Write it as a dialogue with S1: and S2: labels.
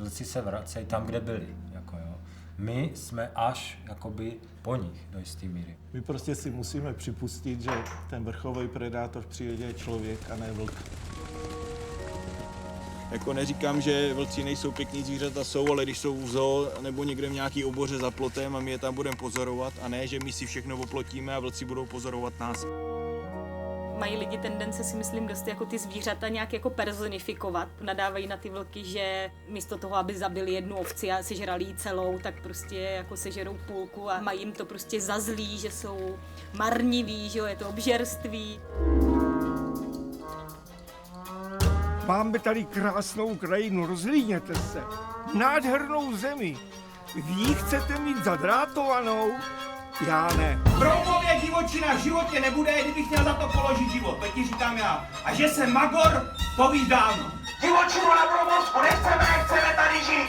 S1: vlci se vracejí tam, kde byli. Jako jo. My jsme až jakoby po nich do jisté míry.
S2: My prostě si musíme připustit, že ten vrcholový predátor v přírodě je člověk a ne vlk.
S3: Jako neříkám, že vlci nejsou pěkný zvířata, jsou, ale když jsou v zoo nebo někde v nějaký oboře za plotem a my je tam budeme pozorovat a ne, že my si všechno oplotíme a vlci budou pozorovat nás.
S4: Mají lidi tendence, si myslím, dost jako ty zvířata nějak jako personifikovat. Nadávají na ty vlky, že místo toho, aby zabili jednu ovci a sežrali ji celou, tak prostě jako sežerou půlku a mají jim to prostě za zlý, že jsou marniví, že jo, je to obžerství.
S5: Máme tady krásnou krajinu, rozhlídněte se. Nádhernou zemi. Vy ji chcete mít zadrátovanou? Já ne.
S6: Broumově divočina v životě nebude, kdybych měl za to položit život, to ti říkám já. A že jsem magor, to víš dávno. Divočinu na Broumovsku nechceme tady žít.